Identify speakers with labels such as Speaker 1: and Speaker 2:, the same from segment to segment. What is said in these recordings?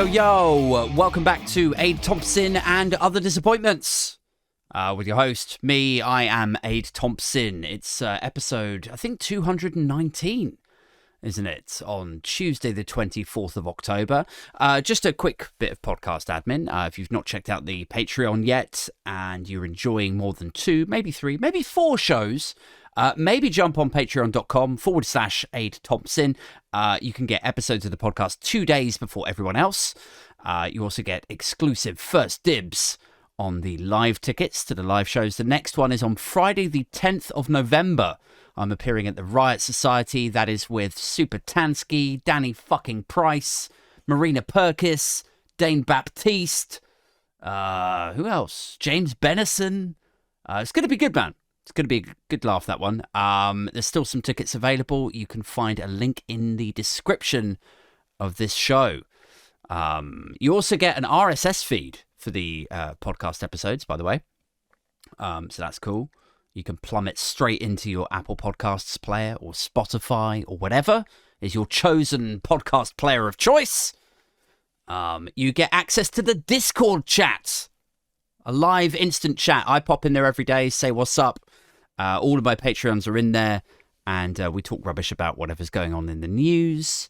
Speaker 1: yo. Welcome back to Aid Thompson and Other Disappointments. With your host, me, I am Aid Thompson. It's episode, I think, 219, isn't it? On Tuesday, the 24th of October. Just a quick bit of podcast admin. If you've not checked out the Patreon yet and you're enjoying more than 2, maybe 3, maybe 4 shows, maybe jump on patreon.com/Aid Thompson. You can get episodes of the podcast 2 days before everyone else. You also get exclusive first dibs on the live tickets to the live shows. The next one is on Friday, the 10th of November. I'm appearing at the Riot Society. That is with Super Tansky, Danny fucking Price, Marina Perkis, Dane Baptiste. Who else? James Bennison. It's going to be good, man. It's going to be a good laugh, that one. There's still some tickets available. You can find a link in the description of this show. You also get an RSS feed for the podcast episodes, by the way. So that's cool. You can plummet straight into your Apple Podcasts player or Spotify or whatever is your chosen podcast player of choice. You get access to the Discord chat, a live instant chat. I pop in there every day, say what's up. All of my Patreons are in there, and we talk rubbish about whatever's going on in the news.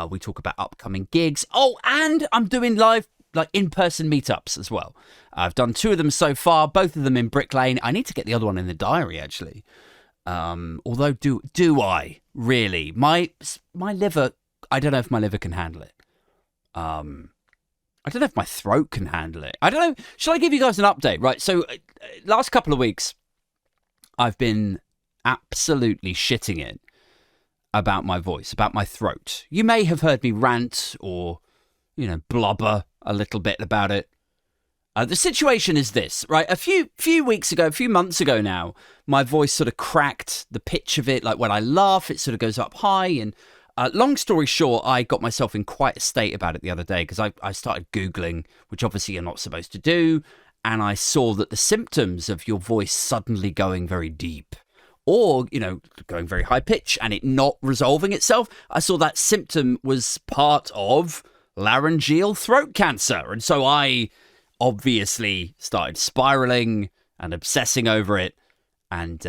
Speaker 1: We talk about upcoming gigs. Oh, and I'm doing live, like, in-person meetups as well. I've done 2 of them so far, both of them in Brick Lane. I need to get the other one in the diary, actually. Although, do I? Really? My liver, I don't know if my liver can handle it. I don't know if my throat can handle it. I don't know. Shall I give you guys an update? Right, so last couple of weeks, I've been absolutely shitting it about my voice, about my throat. You may have heard me rant or, blubber a little bit about it. The situation is this, right? A few months ago now, my voice sort of cracked, the pitch of it. Like when I laugh, it sort of goes up high. And long story short, I got myself in quite a state about it the other day because I started Googling, which obviously you're not supposed to do. And I saw that the symptoms of your voice suddenly going very deep or, going very high pitch and it not resolving itself, I saw that symptom was part of laryngeal throat cancer. And so I obviously started spiraling and obsessing over it. And,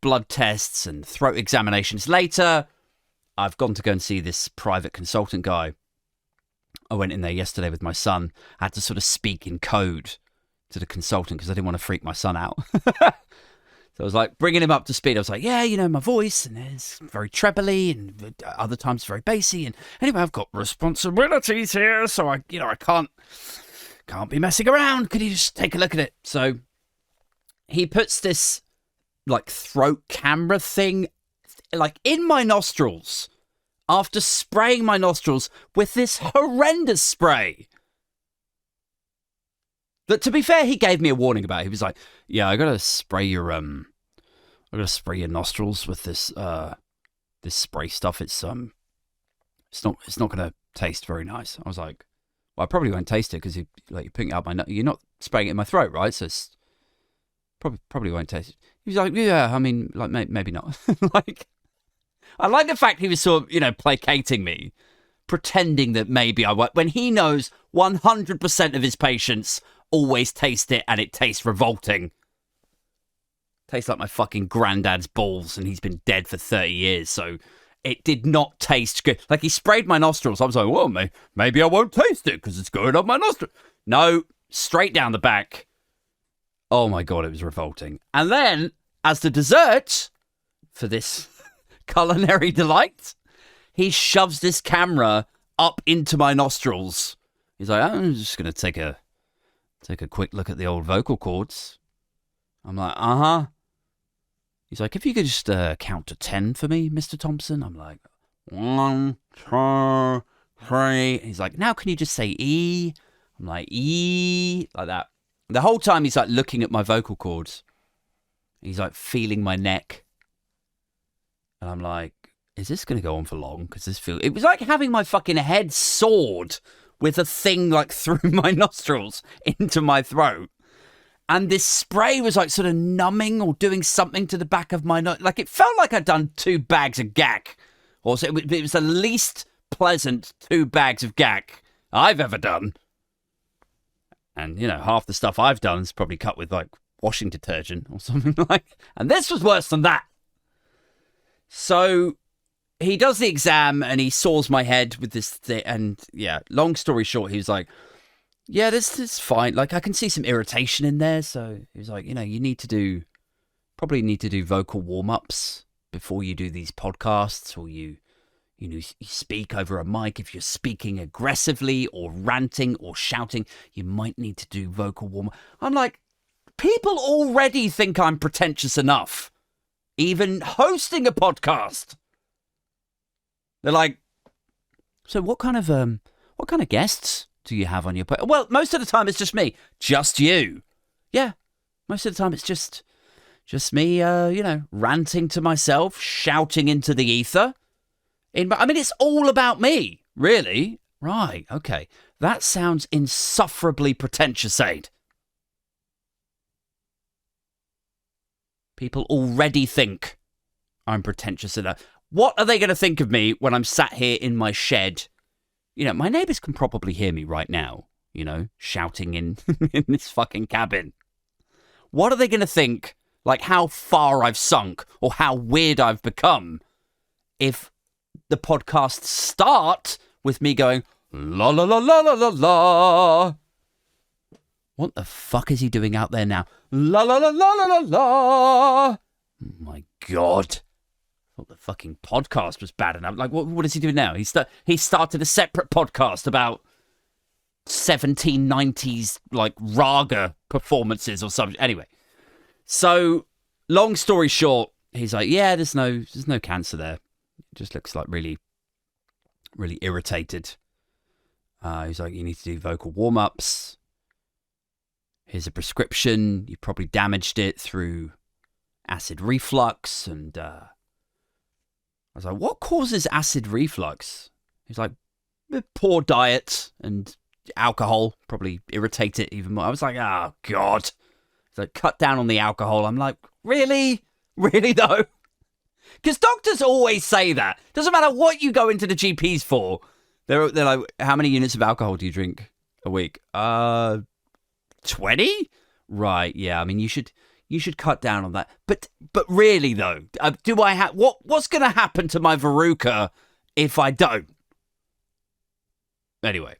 Speaker 1: blood tests and throat examinations later, I've gone to go and see this private consultant guy. I went in there yesterday with my son. I had to sort of speak in code to the consultant because I didn't want to freak my son out. So I was like bringing him up to speed. I was like, yeah, my voice and it's very trebly and other times very bassy. And anyway, I've got responsibilities here, so I can't be messing around. Could you just take a look at it? So he puts this like throat camera thing like in my nostrils after spraying my nostrils with this horrendous spray. But to be fair, he gave me a warning about it. He was like, "Yeah, I gotta spray your nostrils with this this spray stuff. It's not gonna taste very nice." I was like, "Well, I probably won't taste it because you're putting it up my nose. You're not spraying it in my throat, right? So it's probably won't taste it." He was like, "Yeah, I mean, like maybe not." Like, I like the fact he was sort of placating me, pretending that maybe I won't, when he knows 100% of his patients always taste it and it tastes revolting. Tastes like my fucking granddad's balls and he's been dead for 30 years, so it did not taste good. Like, he sprayed my nostrils. I was like, well, maybe I won't taste it because it's going up my nostril. No, straight down the back. Oh my God, it was revolting. And then, as the dessert for this culinary delight, he shoves this camera up into my nostrils. He's like, I'm just going to take a quick look at the old vocal cords. I'm like, uh-huh. He's like, if you could just count to 10 for me, Mr. Thompson. I'm like, 1, 2, 3. He's like, now can you just say E? I'm like, E, like that. The whole time he's like looking at my vocal cords. He's like feeling my neck. And I'm like, is this going to go on for long? Because it was like having my fucking head sawed with a thing like through my nostrils into my throat. And this spray was like sort of numbing or doing something to the back of my nose. Like, it felt like I'd done 2 bags of gack. Or so it was the least pleasant 2 bags of gack I've ever done. And, half the stuff I've done is probably cut with, like, washing detergent or something like. And this was worse than that. So he does the exam and he saws my head with this thing. And, yeah, long story short, he was like, yeah, this is fine. Like, I can see some irritation in there. So he was like, you probably need to do vocal warm-ups before you do these podcasts, or you speak over a mic. If you're speaking aggressively or ranting or shouting, you might need to do vocal warm-up. I'm like, people already think I'm pretentious enough, even hosting a podcast. They're like, so what kind of guests do you have on your podcast? Well, most of the time it's just me. Just you. Yeah, most of the time it's just me, ranting to myself, shouting into the ether. It's all about me, really. Right, okay. That sounds insufferably pretentious, Aid. People already think I'm pretentious enough. What are they going to think of me when I'm sat here in my shed? My neighbours can probably hear me right now, shouting in this fucking cabin. What are they going to think? Like how far I've sunk or how weird I've become if the podcasts start with me going, la la la la la la la. What the fuck is he doing out there now? La la la la la la la. Oh my God. I thought the fucking podcast was bad enough. Like, what is he doing now? He started a separate podcast about 1790s, like, raga performances or something. Anyway. So, long story short, he's like, yeah, there's no cancer there. It just looks like really, really irritated. He's like, you need to do vocal warm-ups. Here's a prescription. You probably damaged it through acid reflux. And I was like, what causes acid reflux? He's like, poor diet and alcohol probably irritate it even more. I was like, oh, God. So cut down on the alcohol. I'm like, really? Really, though? Because doctors always say that. Doesn't matter what you go into the GPs for. They're like, how many units of alcohol do you drink a week? 20? Right, yeah. You should cut down on that. But really, though, do I have... What's going to happen to my verruca if I don't? Anyway.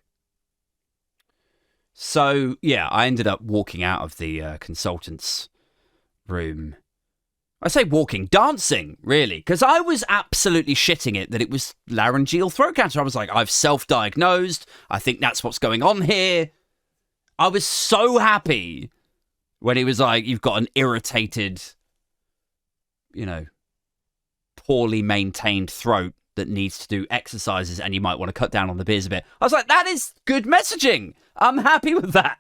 Speaker 1: So, yeah, I ended up walking out of the consultant's room. I say walking, dancing, really, because I was absolutely shitting it that it was laryngeal throat cancer. I was like, I've self-diagnosed. I think that's what's going on here. I was so happy when he was like, you've got an irritated, poorly maintained throat that needs to do exercises and you might want to cut down on the beers a bit. I was like, that is good messaging. I'm happy with that.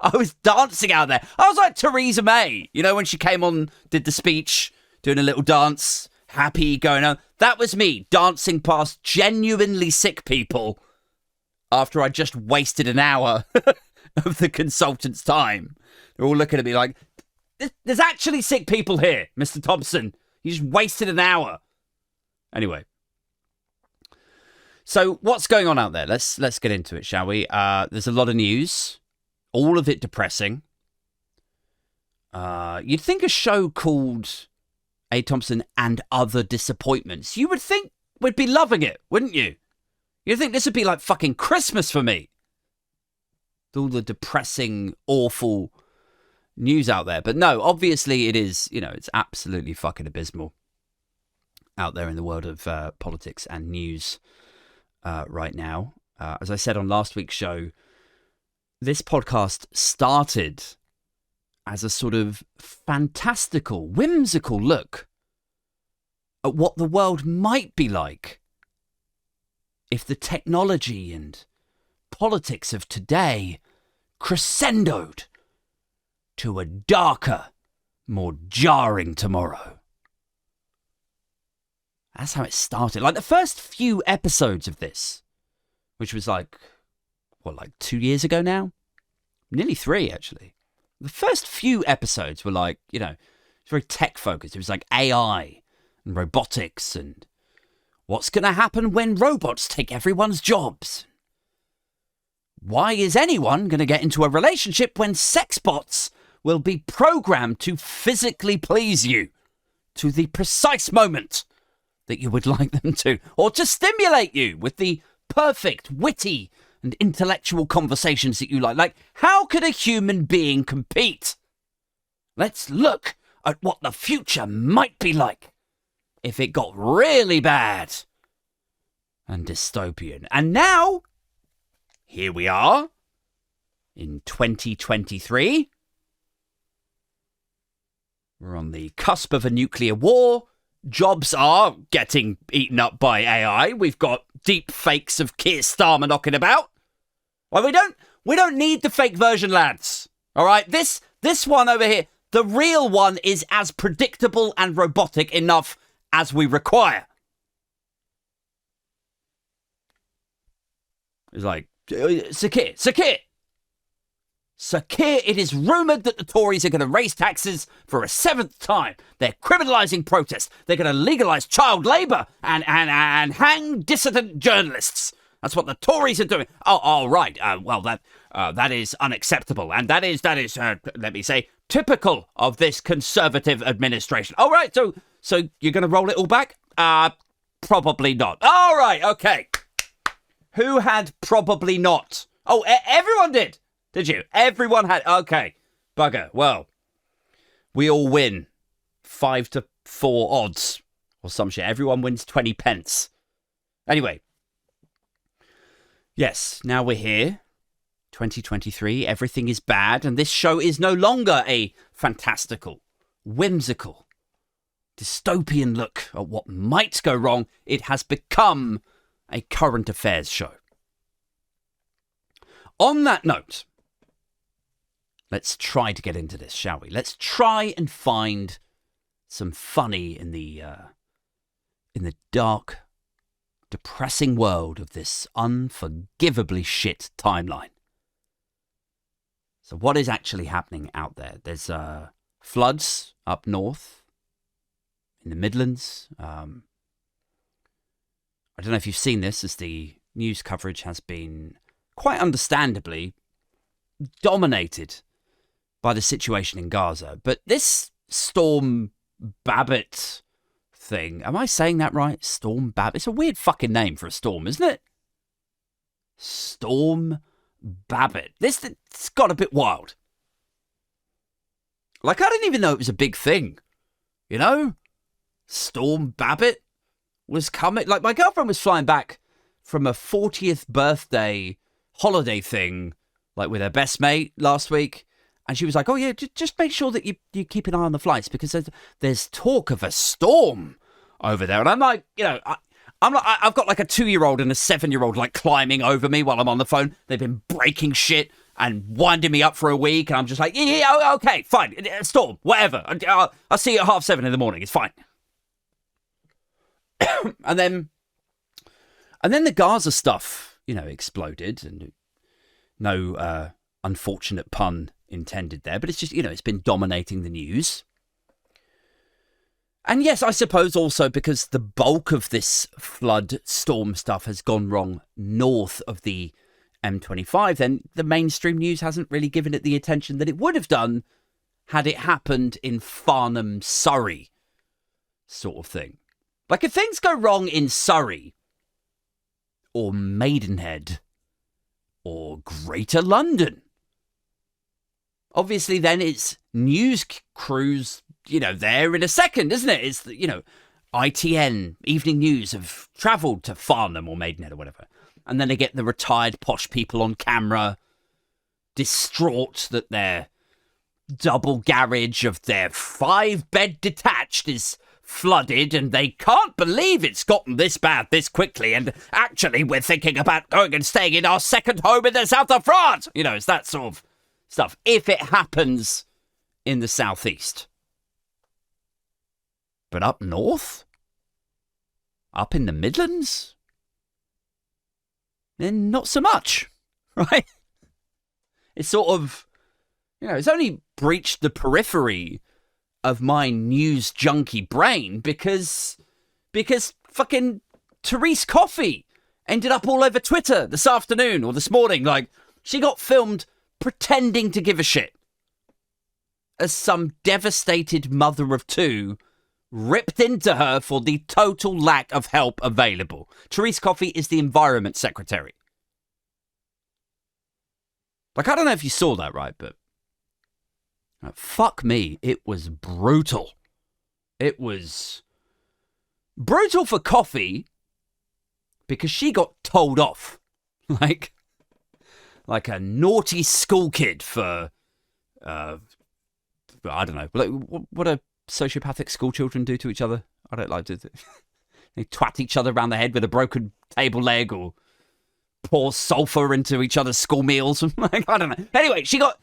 Speaker 1: I was dancing out there. I was like Theresa May, when she came on, did the speech, doing a little dance, happy, going on. That was me dancing past genuinely sick people after I just wasted an hour of the consultant's time. They're all looking at me like, there's actually sick people here, Mr. Thompson. You just wasted an hour. Anyway. So what's going on out there? Let's get into it, shall we? There's a lot of news. All of it depressing. You'd think a show called A. Thompson and Other Disappointments, you would think we'd be loving it, wouldn't you? You'd think this would be like fucking Christmas for me. All the depressing, awful news out there. But no, obviously it is, it's absolutely fucking abysmal out there in the world of politics and news right now. As I said on last week's show, this podcast started as a sort of fantastical, whimsical look at what the world might be like if the technology and politics of today crescendoed to a darker, more jarring tomorrow. That's how it started. Like the first few episodes of this, which was like 2 years ago now? Nearly 3, actually. The first few episodes were like, it's very tech focused. It was like AI and robotics, and what's going to happen when robots take everyone's jobs. Why is anyone going to get into a relationship when sex bots will be programmed to physically please you to the precise moment that you would like them to, or to stimulate you with the perfect, witty, and intellectual conversations that you like? Like, how could a human being compete? Let's look at what the future might be like if it got really bad and dystopian. And now, here we are, in 2023. We're on the cusp of a nuclear war. Jobs are getting eaten up by AI. We've got deep fakes of Keir Starmer knocking about. Well, we don't need the fake version, lads. All right, this one over here, the real one is as predictable and robotic enough as we require. It's like, Sir Keir, it is rumoured that the Tories are going to raise taxes for a seventh time. They're criminalising protest. They're going to legalise child labour and hang dissident journalists. That's what the Tories are doing. Oh, right. Well, that is unacceptable. And that is, let me say, typical of this Conservative administration. All right, so you're going to roll it all back? Probably not. All right, okay. Who had probably not? Oh, everyone did. Did you? Everyone had. Okay. Bugger. Well, we all win 5-4 odds or some shit. Everyone wins 20 pence. Anyway. Yes, now we're here. 2023. Everything is bad. And this show is no longer a fantastical, whimsical, dystopian look at what might go wrong. It has become a current affairs show. On that note, let's try to get into this, shall we? Let's try and find some funny in the dark, depressing world of this unforgivably shit timeline. So what is actually happening out there? There's floods up north, in the Midlands. I don't know if you've seen this, as the news coverage has been quite understandably dominated by the situation in Gaza. But this Storm Babbit thing, am I saying that right? Storm Babbit. It's a weird fucking name for a storm, isn't it? Storm Babbit. It's got a bit wild. Like, I didn't even know it was a big thing. You know? Storm Babbit was coming. Like, my girlfriend was flying back from a 40th birthday holiday thing, like with her best mate last week. And she was like, oh yeah, just make sure that you keep an eye on the flights, because there's talk of a storm over there. And I'm like, you know, I've got like a 2-year-old and a 7-year-old like climbing over me while I'm on the phone. They've been breaking shit and winding me up for a week. And I'm just like, yeah, okay, fine. Storm, whatever. I'll see you at 7:30 in the morning. It's fine. And then the Gaza stuff, you know, exploded, and no unfortunate pun intended there, but it's just, you know, it's been dominating the news. And yes, I suppose also because the bulk of this flood storm stuff has gone wrong north of the M25, then the mainstream news hasn't really given it the attention that it would have done had it happened in Farnham, Surrey, sort of thing. Like, if things go wrong in Surrey, or Maidenhead, or Greater London, obviously then it's news crews, you know, there in a second, isn't it? It's, you know, ITN, Evening News have travelled to Farnham or Maidenhead or whatever. And then they get the retired posh people on camera, distraught that their double garage of their 5-bed detached is flooded, and they can't believe it's gotten this bad this quickly, and actually we're thinking about going and staying in our second home in the south of France. You know, it's that sort of stuff, if it happens in the southeast. But up north? Up in the Midlands? Then not so much, right? It's sort of, you know, it's only breached the periphery of my news junkie brain because fucking Therese Coffey ended up all over Twitter this afternoon or this morning, like, She got filmed pretending to give a shit as some devastated mother of two ripped into her for the total lack of help available. Therese Coffey is the Environment Secretary. Like, I don't know if you saw that, right? But fuck me, it was brutal. It was brutal for Coffey because she got told off. Like a naughty school kid for, I don't know. Like, what do sociopathic school children do to each other? I don't like to. They twat each other around the head with a broken table leg or pour sulfur into each other's school meals. Like, I don't know. Anyway, she got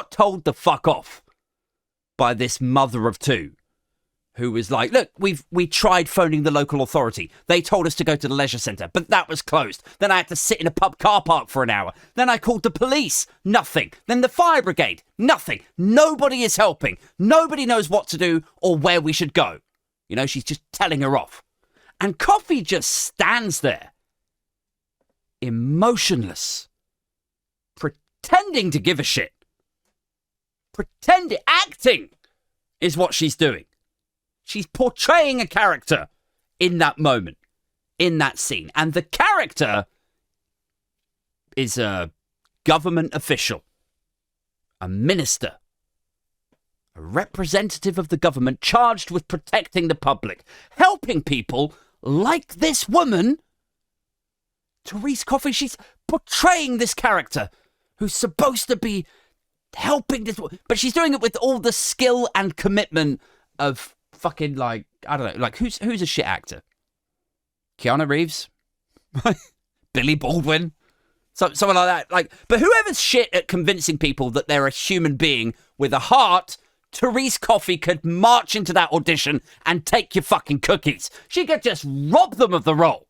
Speaker 1: told the fuck off by this mother of two who was like, look, we tried phoning the local authority. They told us to go to the leisure centre, but that was closed. Then I had to sit in a pub car park for an hour. Then I called the police. Nothing. Then the fire brigade. Nothing. Nobody is helping. Nobody knows what to do or where we should go. You know, she's just telling her off. And Coffey just stands there, emotionless, pretending to give a shit. Acting is what she's doing. She's portraying a character in that moment, in that scene. And the character is a government official, a minister, a representative of the government charged with protecting the public, helping people like this woman, Therese Coffey. She's portraying this character who's supposed to be helping this, but she's doing it with all the skill and commitment of fucking, like, I don't know, like, who's a shit actor? Keanu Reeves? Billy Baldwin? Someone like that. Like, but whoever's shit at convincing people that they're a human being with a heart, Therese Coffey could march into that audition and take your fucking cookies. She could just rob them of the role.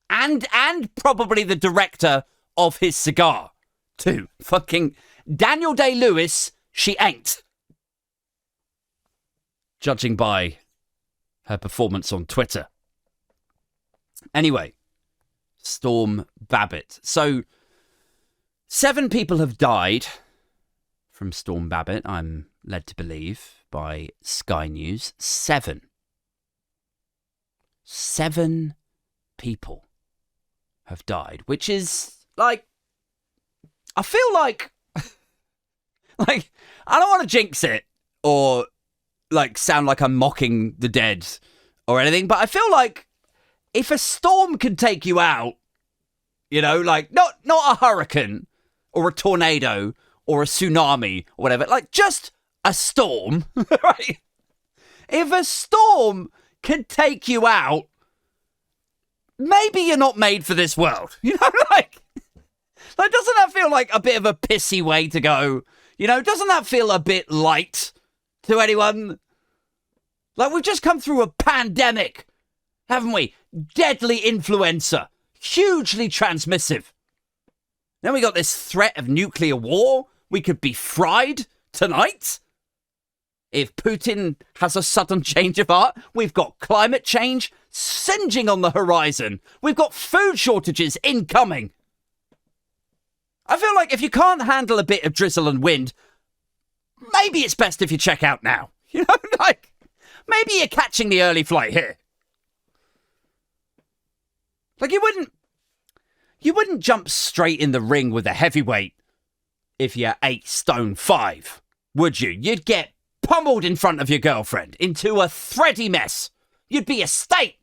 Speaker 1: And probably the director of his cigar, too. Fucking Daniel Day-Lewis, she ain't. Judging by her performance on Twitter. Anyway, Storm Babbit. So, 7 people have died from Storm Babbit, I'm led to believe, by Sky News. 7. 7 people have died, which is, like, I feel like, like, I don't want to jinx it, or like sound like I'm mocking the dead or anything, but I feel like if a storm can take you out, you know, like not a hurricane or a tornado or a tsunami or whatever, like just a storm, right? If a storm can take you out, maybe you're not made for this world, you know, like doesn't that feel like a bit of a pissy way to go? You know, doesn't that feel a bit light to anyone? Like, we've just come through a pandemic, haven't we? Deadly influenza, hugely transmissive. Then we got this threat of nuclear war. We could be fried tonight if Putin has a sudden change of heart. We've got climate change singeing on the horizon. We've got food shortages incoming. I feel like if you can't handle a bit of drizzle and wind, maybe it's best if you check out now. You know, like, maybe you're catching the early flight here. Like, you wouldn't jump straight in the ring with a heavyweight if you're 8 stone 5, would you? You'd get pummeled in front of your girlfriend into a thready mess. You'd be a state.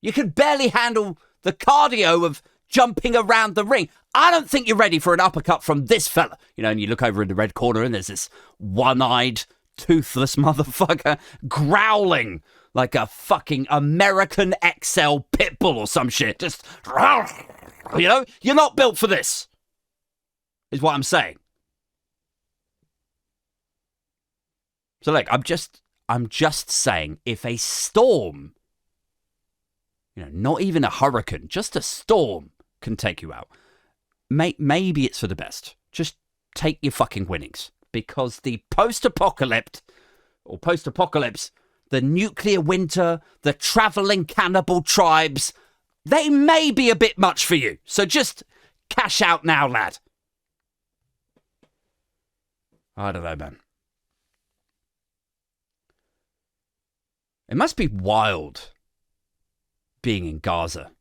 Speaker 1: You could barely handle the cardio of jumping around the ring. I don't think you're ready for an uppercut from this fella. You know, and you look over in the red corner and there's this one-eyed, toothless motherfucker growling like a fucking American XL pit bull or some shit. Just, you know, you're not built for this, is what I'm saying. So look, I'm just saying, if a storm, you know, not even a hurricane, just a storm can take you out, maybe it's for the best. Just take your fucking winnings. Because the post-apocalypse, the nuclear winter, the travelling cannibal tribes, they may be a bit much for you. So just Cash out now, lad. I don't know, man. It must be wild being in Gaza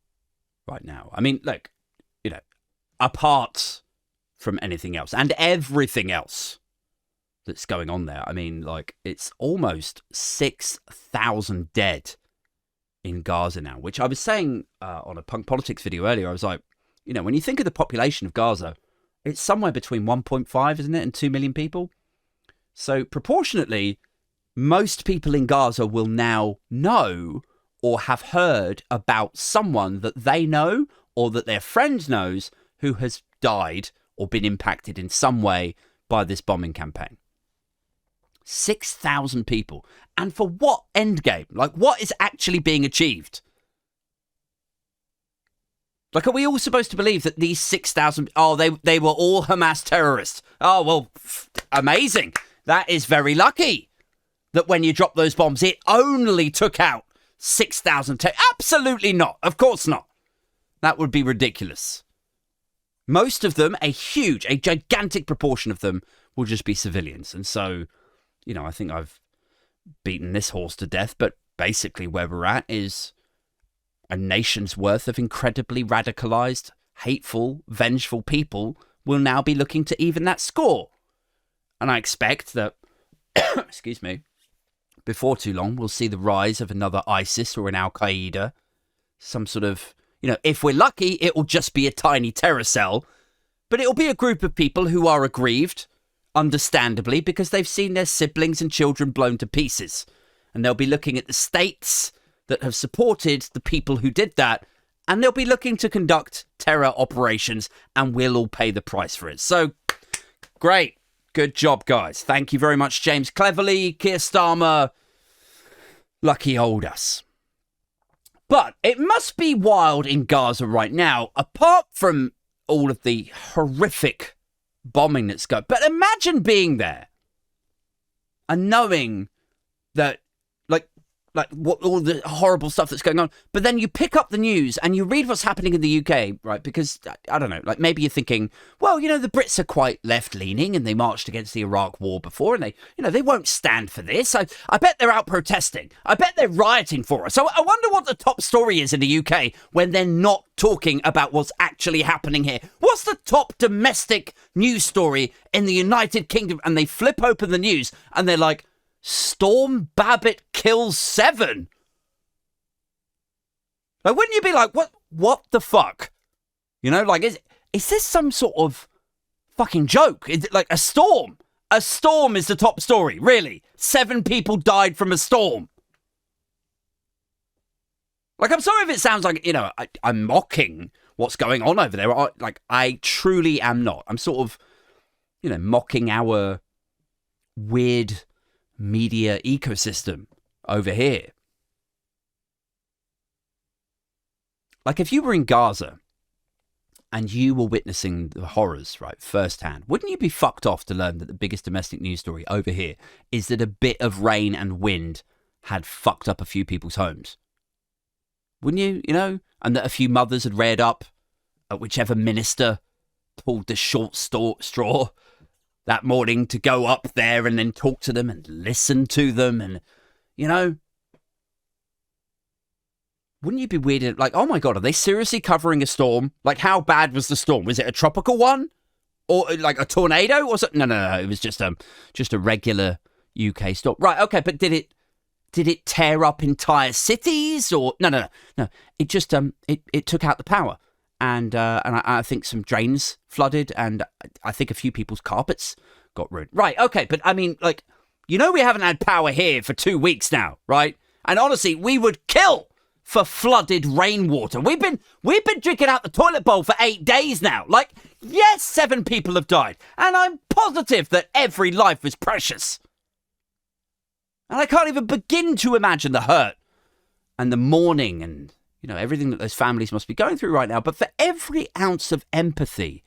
Speaker 1: right now. I mean, look, apart from anything else and everything else that's going on there, I mean, it's almost 6,000 dead in Gaza now, which I was saying on a Punk Politics video earlier. I was like, when you think of the population of Gaza, it's somewhere between 1.5, isn't it, and 2 million people. So proportionately, most people in Gaza will now know or have heard about someone that they know or that their friend knows who has died or been impacted in some way by this bombing campaign. 6,000 people. And for what end game? What is actually being achieved? Are we all supposed to believe that these 6,000... they were all Hamas terrorists. Oh, well, amazing. That is very lucky that when you drop those bombs, it only took out 6,000... Absolutely not. Of course not. That would be ridiculous. Most of them, a gigantic proportion of them, will just be civilians. And so, I think I've beaten this horse to death, but basically where we're at is a nation's worth of incredibly radicalized, hateful, vengeful people will now be looking to even that score. And I expect that, excuse me, before too long, we'll see the rise of another ISIS or an Al-Qaeda, some sort of, if we're lucky, it will just be a tiny terror cell, but it'll be a group of people who are aggrieved, understandably, because they've seen their siblings and children blown to pieces. And they'll be looking at the states that have supported the people who did that, and they'll be looking to conduct terror operations, and we'll all pay the price for it. So, great. Good job, guys. Thank you very much, James Cleverly, Keir Starmer. Lucky old us. But it must be wild in Gaza right now, apart from all of the horrific bombing that's going. But imagine being there and knowing that, what all the horrible stuff that's going on. But then you pick up the news and you read what's happening in the UK, right? Because, I don't know, maybe you're thinking, well, the Brits are quite left-leaning and they marched against the Iraq war before and they won't stand for this. I bet they're out protesting. I bet they're rioting for us. So I wonder what the top story is in the UK when they're not talking about what's actually happening here. What's the top domestic news story in the United Kingdom? And they flip open the news and they're like, Storm Babbit kills 7. Wouldn't you be like, what the fuck? Is this some sort of fucking joke? Is it like a storm? A storm is the top story, really? 7 people died from a storm. I'm sorry if it sounds like, I'm mocking what's going on over there. I truly am not. I'm sort of, mocking our weird media ecosystem over here. If you were in Gaza and you were witnessing the horrors, right, firsthand, wouldn't you be fucked off to learn that the biggest domestic news story over here is that a bit of rain and wind had fucked up a few people's homes? Wouldn't you, and that a few mothers had reared up at whichever minister pulled the short straw that morning to go up there and then talk to them and listen to them and, wouldn't you be weirded? Oh my God, are they seriously covering a storm? How bad was the storm? Was it a tropical one? Or a tornado? Or something? No. It was just a regular UK storm. Right, okay, but did it tear up entire cities? Or no. It just it took out the power. And I think some drains flooded, and I think a few people's carpets got ruined. Right, okay, but I mean, we haven't had power here for 2 weeks now, right? And honestly, we would kill for flooded rainwater. We've been drinking out the toilet bowl for 8 days now. Yes, 7 people have died, and I'm positive that every life is precious. And I can't even begin to imagine the hurt and the mourning and everything that those families must be going through right now. But for every ounce of empathy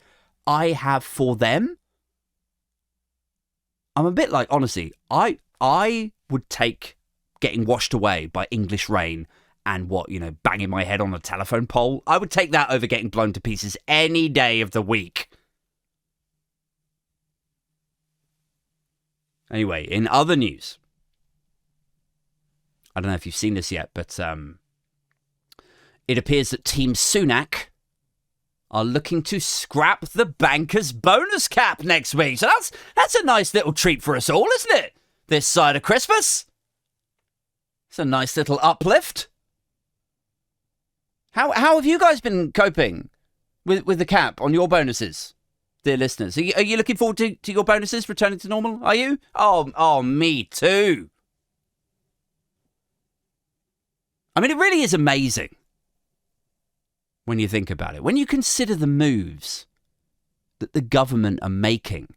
Speaker 1: I have for them, I'm a bit honestly, I would take getting washed away by English rain and banging my head on a telephone pole. I would take that over getting blown to pieces any day of the week. Anyway, in other news, I don't know if you've seen this yet, but it appears that Team Sunak are looking to scrap the bankers' bonus cap next week. So that's a nice little treat for us all, isn't it? This side of Christmas. It's a nice little uplift. How have you guys been coping with the cap on your bonuses, dear listeners? Are you looking forward to your bonuses returning to normal? Are you? Oh, me too. I mean, it really is amazing when you think about it. When you consider the moves that the government are making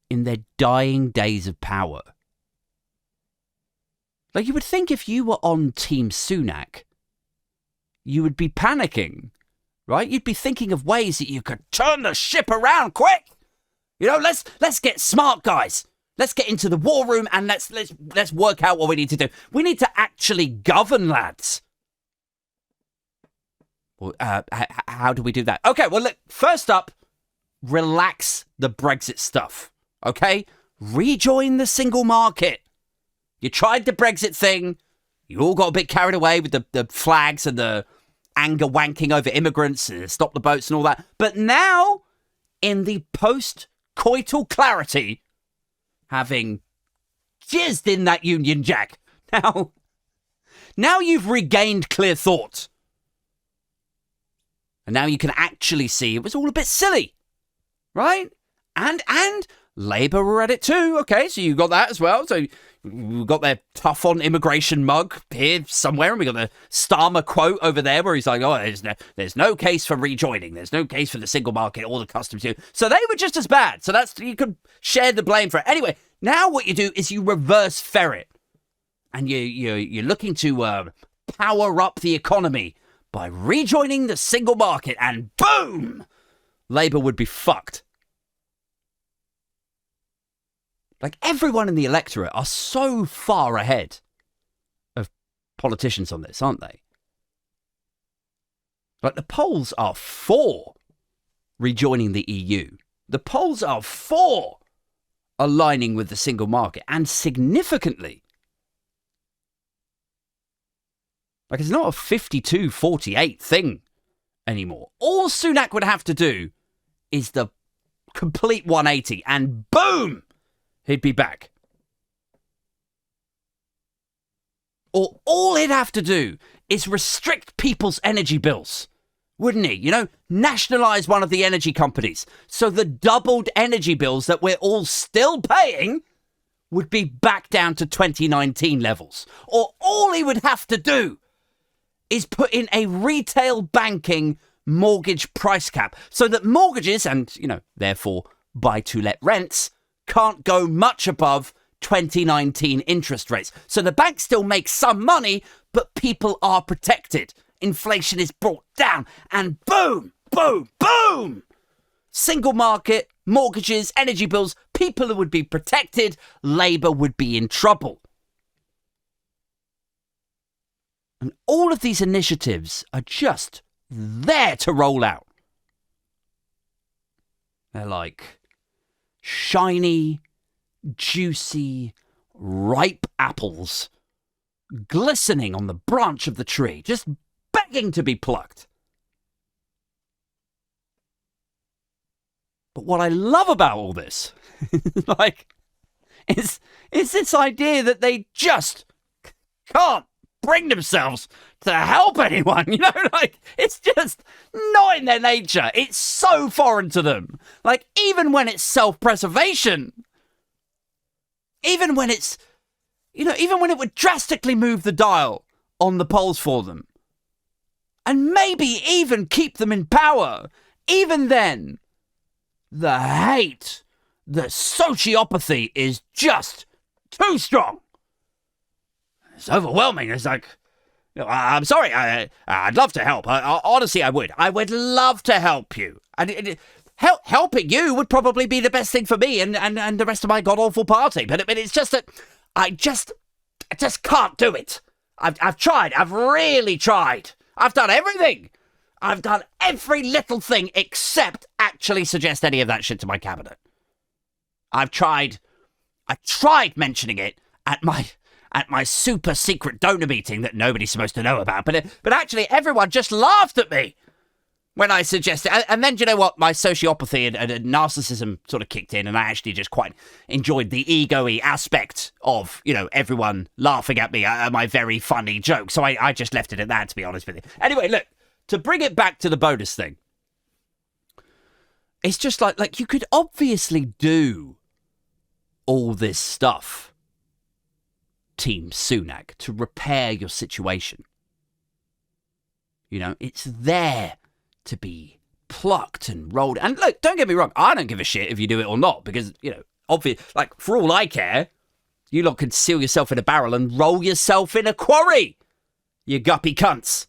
Speaker 1: in their dying days of power. Like, you would think if you were on Team Sunak, you would be panicking, right? You'd be thinking of ways that you could turn the ship around quick. Let's get smart, guys. Let's get into the war room and let's work out what we need to do. We need to actually govern, lads. Well, how do we do that? Okay, well, look, first up, relax the Brexit stuff, okay? Rejoin the single market. You tried the Brexit thing. You all got a bit carried away with the flags and the anger wanking over immigrants, stop the boats and all that. But now, in the post-coital clarity, having jizzed in that Union Jack, now you've regained clear thought. And now you can actually see it was all a bit silly, right? And Labour were at it too. Okay, so you got that as well. So we've got their tough on immigration mug here somewhere, and we got the Starmer quote over there where he's like, "Oh, there's no case for rejoining. There's no case for the single market or the customs union." So they were just as bad. So you could share the blame for it. Anyway, now what you do is you reverse ferret, and you're looking to power up the economy by rejoining the single market, and boom, Labour would be fucked. Like, everyone in the electorate are so far ahead of politicians on this, aren't they? Like, the polls are for rejoining the EU. The polls are for aligning with the single market, and significantly. Like, it's not a 52-48 thing anymore. All Sunak would have to do is the complete 180, and boom, he'd be back. Or all he'd have to do is restrict people's energy bills, wouldn't he? Nationalise one of the energy companies, so the doubled energy bills that we're all still paying would be back down to 2019 levels. Or all he would have to do is put in a retail banking mortgage price cap so that mortgages and, therefore buy-to-let rents can't go much above 2019 interest rates. So the bank still makes some money, but people are protected. Inflation is brought down, and boom, boom, boom! Single market, mortgages, energy bills, people would be protected, Labour would be in trouble. And all of these initiatives are just there to roll out. They're like shiny, juicy, ripe apples glistening on the branch of the tree, just begging to be plucked. But what I love about all this, is this idea that they just can't bring themselves to help anyone, it's just not in their nature. It's so foreign to them. Like, even when it's self-preservation, even when it's, even when it would drastically move the dial on the polls for them, and maybe even keep them in power, even then, the hate, the sociopathy is just too strong. It's overwhelming. It's like, I'm sorry, I'd love to help. Honestly, I would. I would love to help you. And helping you would probably be the best thing for me and the rest of my god-awful party. But it's just that I just can't do it. I've tried. I've really tried. I've done everything. I've done every little thing except actually suggest any of that shit to my cabinet. I tried mentioning it at my super secret donor meeting that nobody's supposed to know about. But actually, everyone just laughed at me when I suggested. And then, do you know what? My sociopathy and narcissism sort of kicked in, and I actually just quite enjoyed the ego-y aspect of, everyone laughing at me at my very funny joke. So I just left it at that, to be honest with you. Anyway, look, to bring it back to the bonus thing, it's just like you could obviously do all this stuff, Team Sunak, to repair your situation. It's there to be plucked and rolled. And look, don't get me wrong, I don't give a shit if you do it or not, because, obvious, for all I care, you lot could seal yourself in a barrel and roll yourself in a quarry, you guppy cunts.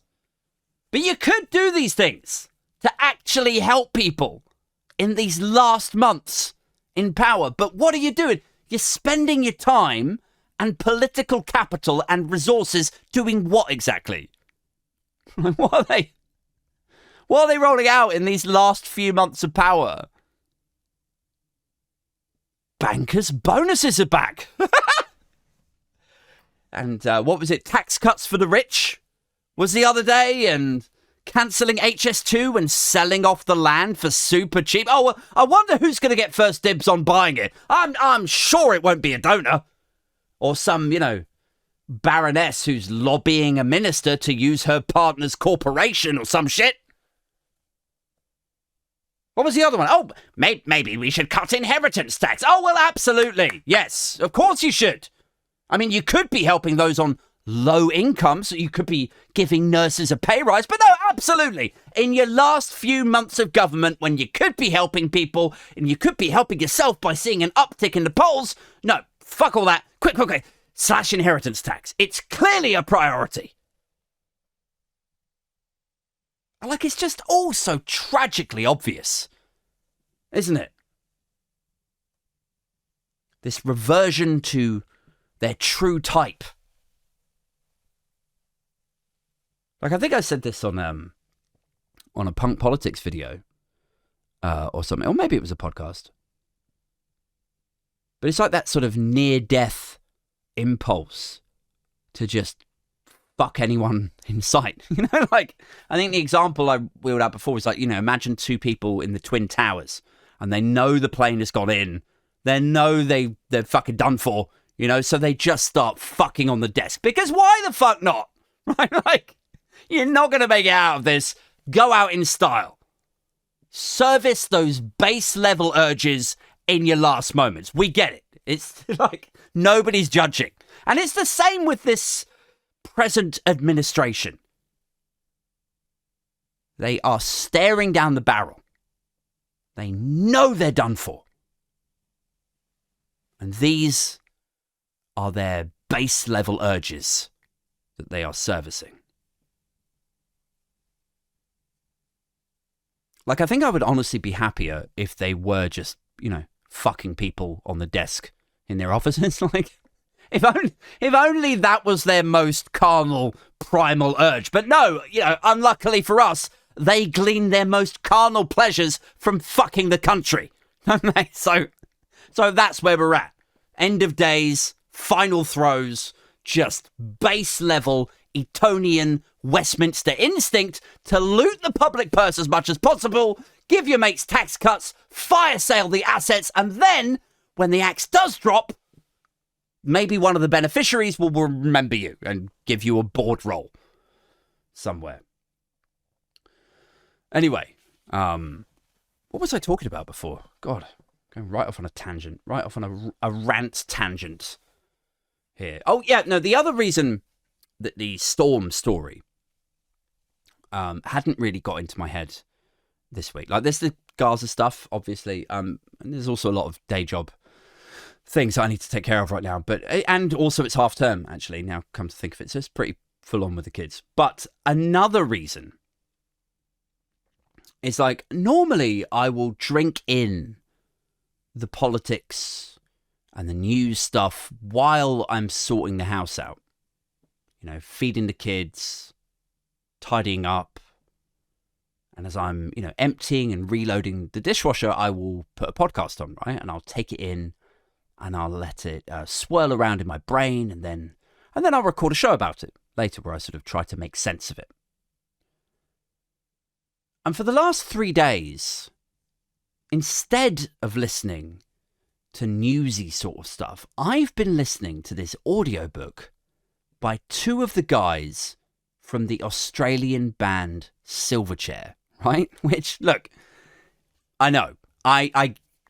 Speaker 1: But you could do these things to actually help people in these last months in power. But what are you doing? You're spending your time and political capital and resources doing what exactly? What are they rolling out in these last few months of power? Bankers' bonuses are back. And what was it? Tax cuts for the rich was the other day, and cancelling HS2 and selling off the land for super cheap. Oh, well, I wonder who's going to get first dibs on buying it. I'm sure it won't be a donor or some, baroness who's lobbying a minister to use her partner's corporation or some shit. What was the other one? Oh, maybe we should cut inheritance tax. Oh, well, absolutely. Yes, of course you should. I mean, you could be helping those on low income, so you could be giving nurses a pay rise. But no, absolutely. In your last few months of government, when you could be helping people and you could be helping yourself by seeing an uptick in the polls, no, fuck all that. Quick. Slash inheritance tax. It's clearly a priority. It's just all so tragically obvious, isn't it? This reversion to their true type. I think I said this on a punk politics video or something, or maybe it was a podcast. But it's like that sort of near-death impulse to just fuck anyone in sight. I think the example I wheeled out before was imagine two people in the Twin Towers and they know the plane has gone in. They know they're fucking done for, so they just start fucking on the desk. Because why the fuck not? Right? You're not going to make it out of this. Go out in style. Service those base level urges in your last moments. We get it. It's nobody's judging. And it's the same with this present administration. They are staring down the barrel. They know they're done for. And these are their base level urges that they are servicing. I think I would honestly be happier if they were just, fucking people on the desk in their offices. If only that was their most carnal, primal urge. But no, unluckily for us, they glean their most carnal pleasures from fucking the country. So that's where we're at. End of days, final throws, just base level, Etonian Westminster instinct to loot the public purse as much as possible, give your mates tax cuts, fire sale the assets, and then, when the axe does drop, maybe one of the beneficiaries will remember you and give you a board roll somewhere. Anyway, what was I talking about before? God, going right off on a tangent, right off on a rant tangent here. Oh, yeah, no, the other reason that the Storm story hadn't really got into my head this week. There's the Gaza stuff, obviously, and there's also a lot of day job things I need to take care of right now. And also it's half term, actually, now come to think of it. So it's pretty full on with the kids. But another reason is normally I will drink in the politics and the news stuff while I'm sorting the house out. feeding the kids, tidying up. And as I'm, emptying and reloading the dishwasher, I will put a podcast on, right? And I'll take it in and I'll let it swirl around in my brain. And then I'll record a show about it later where I sort of try to make sense of it. And for the last 3 days, instead of listening to newsy sort of stuff, I've been listening to this audiobook by two of the guys from the Australian band Silverchair, right? Which, look, I know,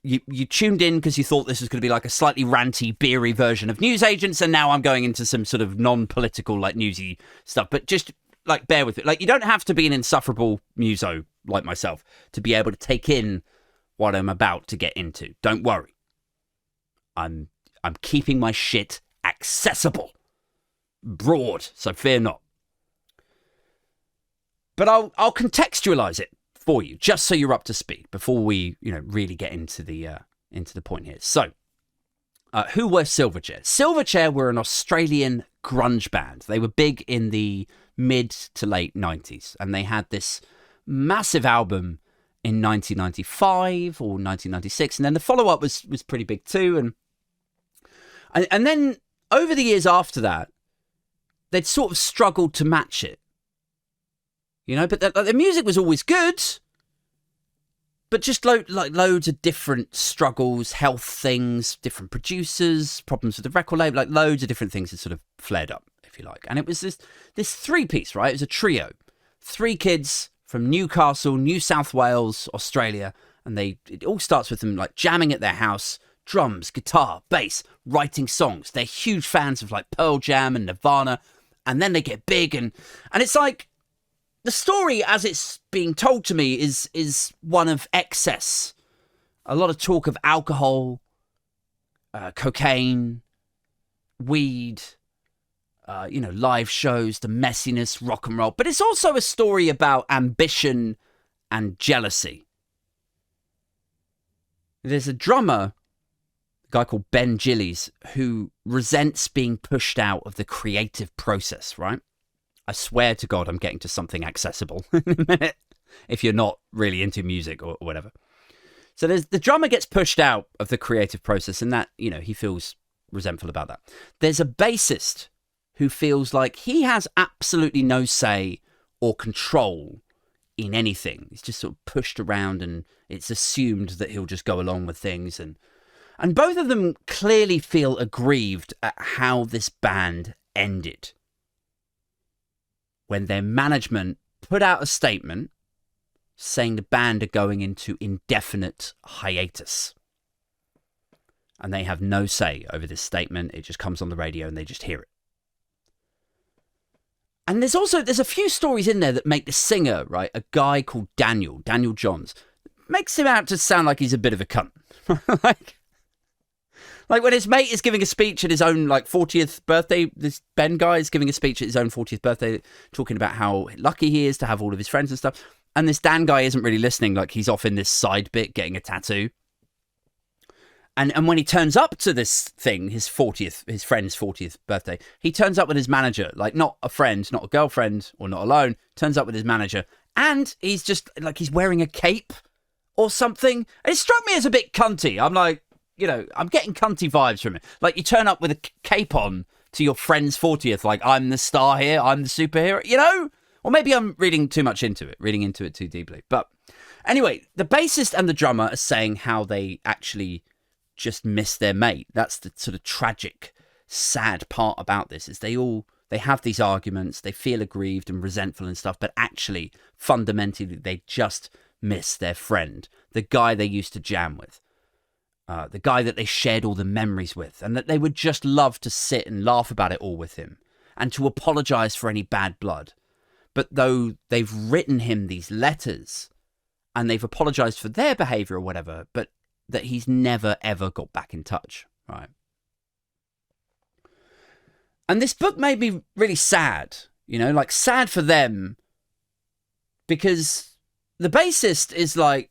Speaker 1: you tuned in because you thought this was going to be like a slightly ranty, beery version of Newsagents, and now I'm going into some sort of non-political, like, newsy stuff, but just, like, bear with it. Like, you don't have to be an insufferable muso like myself to be able to take in what I'm about to get into. Don't worry. I'm keeping my shit accessible, broad, so fear not. But I'll contextualize it for you, just so you're up to speed before we, really get into the point here. So, who were Silverchair? Silverchair were an Australian grunge band. They were big in the mid to late 90s, and they had this massive album in 1995 or 1996, and then the follow-up was pretty big too, and then over the years after that, they'd sort of struggled to match it, but the music was always good, but just loads of different struggles, health things, different producers, problems with the record label, like loads of different things that sort of flared up, if you like. And it was this three-piece, right? It was a trio. 3 kids from Newcastle, New South Wales, Australia, and it all starts with them like jamming at their house, drums, guitar, bass, writing songs. They're huge fans of like Pearl Jam and Nirvana, and then they get big, and it's like the story as it's being told to me is one of excess. A lot of talk of alcohol, cocaine, weed, live shows, the messiness, rock and roll. But it's also a story about ambition and jealousy. There's a drummer, a guy called Ben Gillies, who resents being pushed out of the creative process, right? I swear to God I'm getting to something accessible in a minute, if you're not really into music or whatever. So the drummer gets pushed out of the creative process, and that, he feels resentful about that. There's a bassist who feels like he has absolutely no say or control in anything. He's just sort of pushed around, and it's assumed that he'll just go along with things. And both of them clearly feel aggrieved at how this band ended, when their management put out a statement saying the band are going into indefinite hiatus. And they have no say over this statement. It just comes on the radio and they just hear it. And there's a few stories in there that make the singer, right, a guy called Daniel Johns, makes him out to sound like he's a bit of a cunt. Like when his mate is giving a speech at his own 40th birthday, this Ben guy is giving a speech at his own 40th birthday, talking about how lucky he is to have all of his friends and stuff. And this Dan guy isn't really listening, like he's off in this side bit getting a tattoo. And when he turns up to this thing, his friend's 40th birthday, he turns up with his manager, like not a friend, not a girlfriend, or not alone, turns up with his manager. And he's just like, he's wearing a cape or something. And it struck me as a bit cunty. I'm like, I'm getting cunty vibes from it. Like you turn up with a cape on to your friend's 40th, like I'm the star here, I'm the superhero, Or maybe I'm reading into it too deeply. But anyway, the bassist and the drummer are saying how they actually just miss their mate. That's the sort of tragic, sad part about this, is they have these arguments, they feel aggrieved and resentful and stuff, but actually, fundamentally, they just miss their friend, the guy they used to jam with. The guy that they shared all the memories with, and that they would just love to sit and laugh about it all with him, and to apologise for any bad blood. But though they've written him these letters, and they've apologised for their behaviour or whatever, but that he's never, ever got back in touch, right? And this book made me really sad, sad for them, because the bassist is like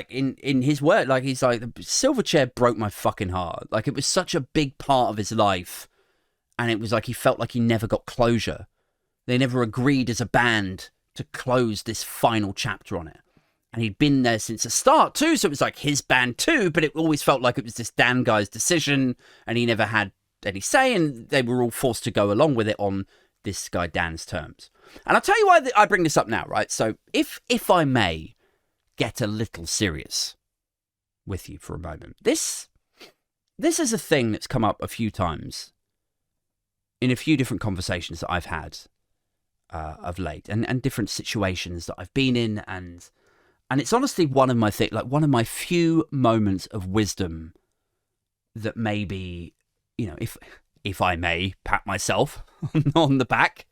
Speaker 1: in his word, like he's like, Silverchair broke my fucking heart. Like it was such a big part of his life, And it was like he felt like he never got closure. They never agreed as a band to close this final chapter on it. And he'd been there since the start too, so it was like his band too, but it always felt like it was this Dan guy's decision, and he never had any say, and they were all forced to go along with it on this guy Dan's terms. And I'll tell you why I bring this up now, right? So if I may get a little serious with you for a moment. This is a thing that's come up a few times in a few different conversations that I've had of late, and different situations that I've been in, and it's honestly one of my few moments of wisdom that maybe, you know, if I may pat myself on the back,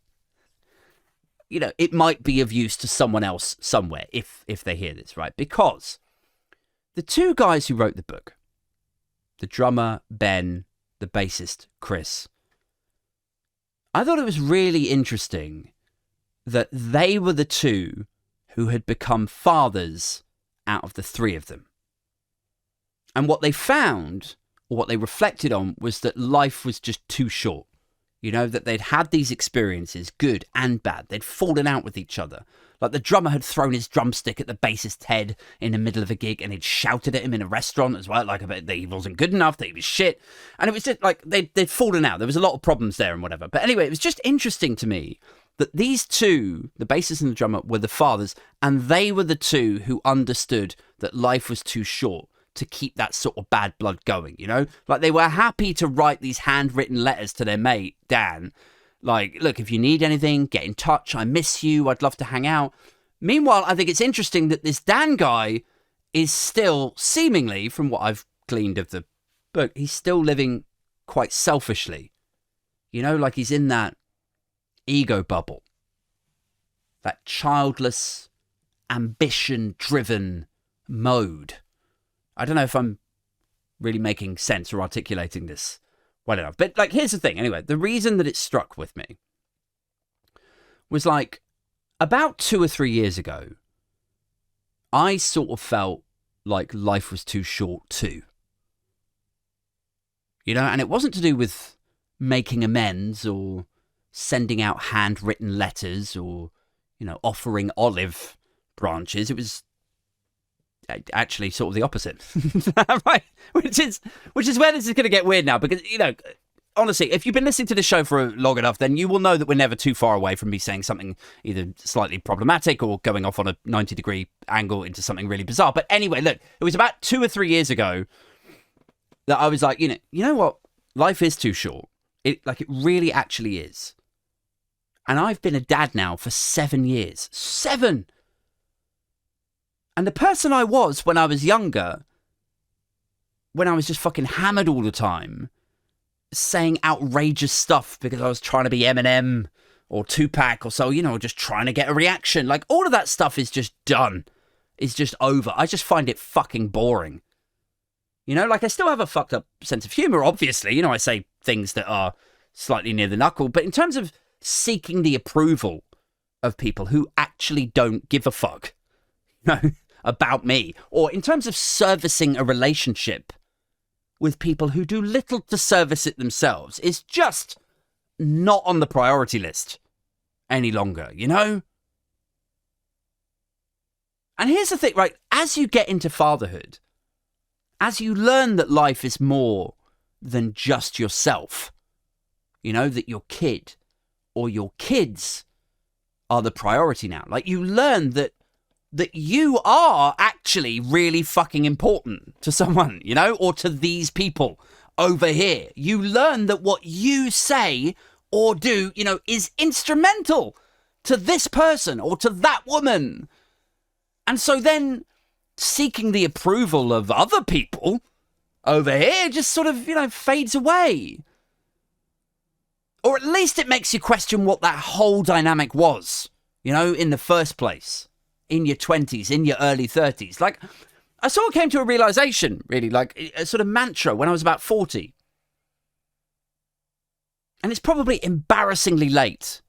Speaker 1: you know, it might be of use to someone else somewhere if they hear this, right? Because the two guys who wrote the book, the drummer Ben, the bassist Chris, I thought it was really interesting that they were the two who had become fathers out of the three of them. And what they found, or what they reflected on, was that life was just too short. You know, that they'd had these experiences, good and bad. They'd fallen out with each other. Like the drummer had thrown his drumstick at the bassist's head in the middle of a gig, and he'd shouted at him in a restaurant as well, like about that he wasn't good enough, that he was shit. And it was just like they'd fallen out. There was a lot of problems there and whatever. But anyway, it was just interesting to me that these two, the bassist and the drummer, were the fathers, and they were the two who understood that life was too short to keep that sort of bad blood going, you know? Like, they were happy to write these handwritten letters to their mate, Dan. Like, look, if you need anything, get in touch. I miss you. I'd love to hang out. Meanwhile, I think it's interesting that this Dan guy is still, seemingly, from what I've gleaned of the book, he's still living quite selfishly. You know, like he's in that ego bubble. That childless, ambition-driven mode. I don't know if I'm really making sense or articulating this well enough. But, like, here's the thing. Anyway, the reason that it struck with me was, like, about 2 or 3 years ago, I sort of felt like life was too short too. You know, and it wasn't to do with making amends or sending out handwritten letters or, you know, offering olive branches. It was actually sort of the opposite. Right? Which is where this is going to get weird now, because, you know, honestly, if you've been listening to this show for long enough, then you will know that we're never too far away from me saying something either slightly problematic or going off on a 90-degree angle into something really bizarre. But anyway, look, it was about 2 or 3 years ago that I was like, you know what? Life is too short. It really actually is. And I've been a dad now for 7 years. 7! And the person I was when I was younger, when I was just fucking hammered all the time, saying outrageous stuff because I was trying to be Eminem or Tupac or so, you know, just trying to get a reaction. Like, all of that stuff is just done. It's just over. I just find it fucking boring. You know, like, I still have a fucked up sense of humor, obviously. You know, I say things that are slightly near the knuckle. But in terms of seeking the approval of people who actually don't give a fuck, you know, about me, or in terms of servicing a relationship with people who do little to service it themselves, is just not on the priority list any longer, you know? And here's the thing, right? As you get into fatherhood, as you learn that life is more than just yourself, you know, that your kid or your kids are the priority now. Like, you learn that you are actually really fucking important to someone, you know, or to these people over here. You learn that what you say or do, you know, is instrumental to this person or to that woman. And so then seeking the approval of other people over here just sort of, you know, fades away. Or at least it makes you question what that whole dynamic was, you know, in the first place. In your 20s, in your early 30s. Like, I sort of came to a realization, really, like a sort of mantra when I was about 40. And it's probably embarrassingly late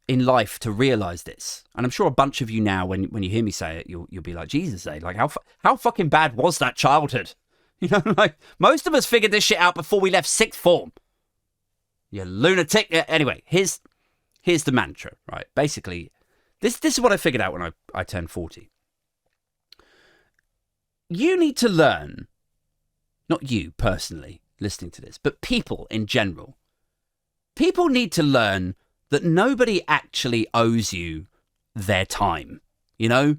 Speaker 1: in life to realize this. And I'm sure a bunch of you now, when you hear me say it, you'll be like, Jesus, like, how fucking bad was that childhood? You know, like, most of us figured this shit out before we left sixth form. You lunatic. Anyway, here's the mantra, right? Basically, this is what I figured out when I turned 40. You need to learn, not you personally listening to this, but people in general. People need to learn that nobody actually owes you their time. You know?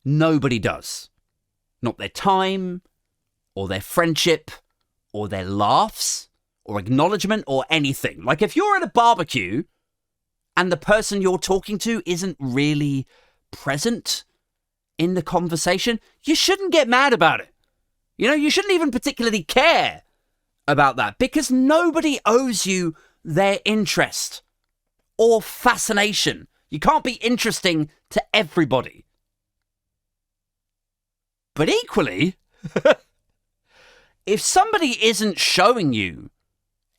Speaker 1: Nobody does. Not their time, or their friendship, or their laughs, or acknowledgement, or anything. Like, if you're at a barbecue and the person you're talking to isn't really present in the conversation, you shouldn't get mad about it. You know, you shouldn't even particularly care about that, because nobody owes you their interest or fascination. You can't be interesting to everybody. But equally, if somebody isn't showing you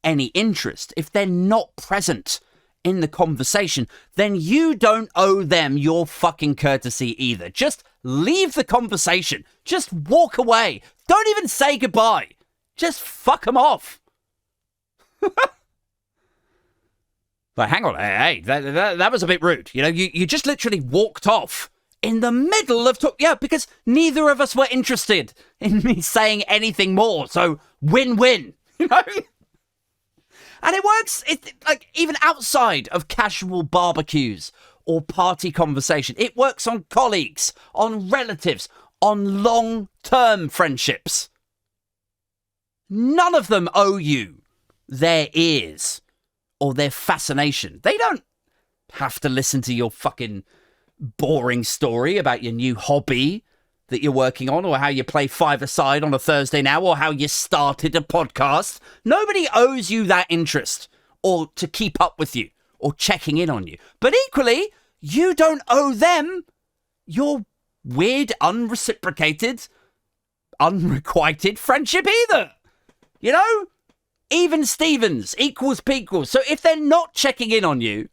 Speaker 1: any interest, if they're not present in the conversation, then you don't owe them your fucking courtesy either. Just leave the conversation. Just walk away. Don't even say goodbye. Just fuck them off. Like, hang on, hey, that was a bit rude. You know, you just literally walked off in the middle of because neither of us were interested in me saying anything more. So win-win, you know? And it works, like, even outside of casual barbecues or party conversation. It works on colleagues, on relatives, on long-term friendships. None of them owe you their ears or their fascination. They don't have to listen to your fucking boring story about your new hobby that you're working on, or how you play five-a-side on a Thursday now, or how you started a podcast. Nobody owes you that interest, or to keep up with you, or checking in on you. But equally, you don't owe them your weird, unreciprocated, unrequited friendship either. You know? Even Stevens equals pequals. So if they're not checking in on you,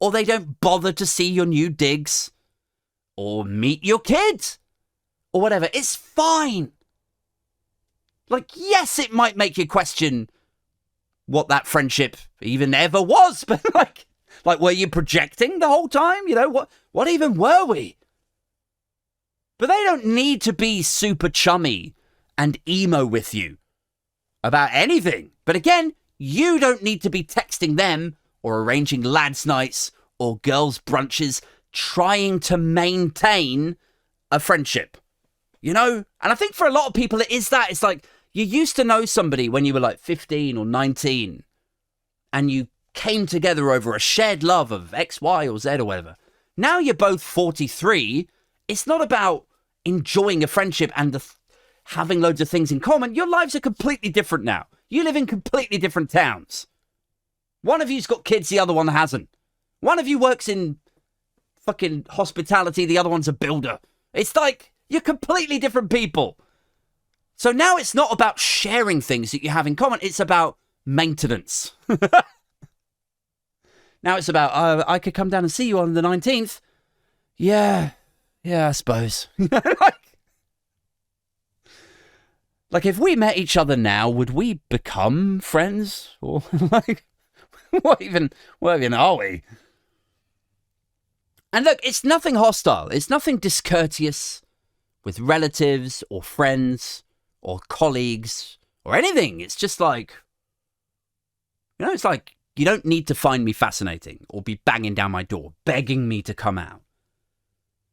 Speaker 1: or they don't bother to see your new digs, or meet your kids, or whatever, it's fine. Like, yes, it might make you question what that friendship even ever was, but like were you projecting the whole time? You know, what even were we? But they don't need to be super chummy and emo with you about anything. But again, you don't need to be texting them or arranging lads' nights or girls' brunches trying to maintain a friendship. You know? And I think for a lot of people it is that. It's like, you used to know somebody when you were like 15 or 19 and you came together over a shared love of X, Y, or Z or whatever. Now you're both 43. It's not about enjoying a friendship and having loads of things in common. Your lives are completely different now. You live in completely different towns. One of you's got kids, the other one hasn't. One of you works in fucking hospitality, the other one's a builder. It's like, you're completely different people. So now it's not about sharing things that you have in common. It's about maintenance. Now it's about, I could come down and see you on the 19th. Yeah, I suppose. Like, if we met each other now, would we become friends? Or like, what even are we? And look, it's nothing hostile. It's nothing discourteous with relatives or friends or colleagues or anything. It's just like, you know, it's like, you don't need to find me fascinating or be banging down my door, begging me to come out.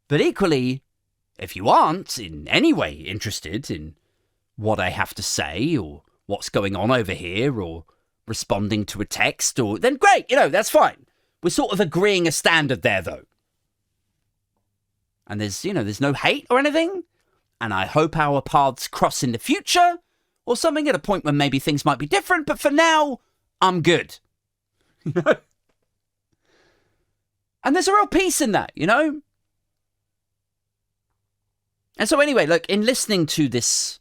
Speaker 1: But equally, if you aren't in any way interested in what I have to say or what's going on over here or responding to a text, or then great, you know, that's fine. We're sort of agreeing a standard there, though. And there's no hate or anything. And I hope our paths cross in the future or something at a point when maybe things might be different. But for now, I'm good. And there's a real peace in that, you know? And so anyway, look, in listening to this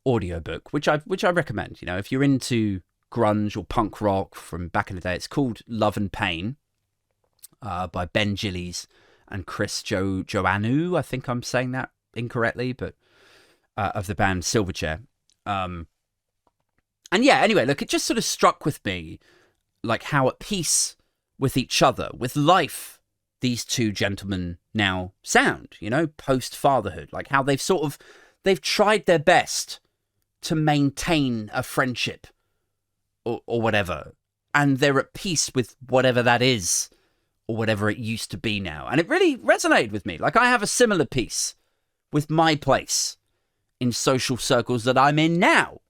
Speaker 1: audiobook, which I recommend, you know, if you're into grunge or punk rock from back in the day, it's called Love and Pain by Ben Gillies and Chris Joannou. I think I'm saying that incorrectly, but of the band Silverchair. And yeah, anyway, look, it just sort of struck with me like how at peace with each other, with life, these two gentlemen now sound, you know, post-fatherhood. Like how they've tried their best to maintain a friendship or whatever. And they're at peace with whatever that is or whatever it used to be now. And it really resonated with me. Like I have a similar peace with my place in social circles that I'm in now.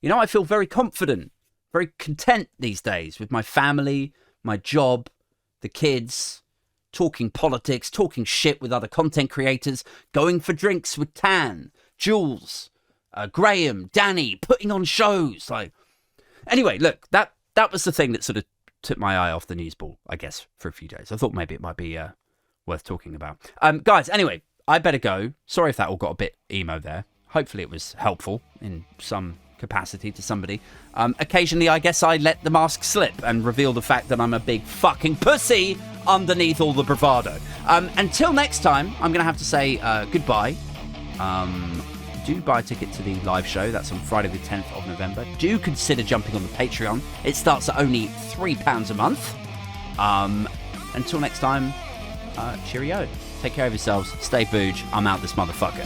Speaker 1: You know, I feel very confident, very content these days with my family, my job, the kids, talking politics, talking shit with other content creators, going for drinks with Tan, Jules, Graham, Danny, putting on shows. Like, anyway, look, that was the thing that sort of took my eye off the news ball, I guess, for a few days. I thought maybe it might be worth talking about. Guys, anyway, I better go. Sorry if that all got a bit emo there. Hopefully it was helpful in some capacity to somebody. Occasionally, I guess I let the mask slip and reveal the fact that I'm a big fucking pussy underneath all the bravado. Until next time, I'm going to have to say goodbye. Do buy a ticket to the live show. That's on Friday the 10th of November. Do consider jumping on the Patreon. It starts at only £3 a month. Until next time, cheerio. Take care of yourselves. Stay booge. I'm out this motherfucker.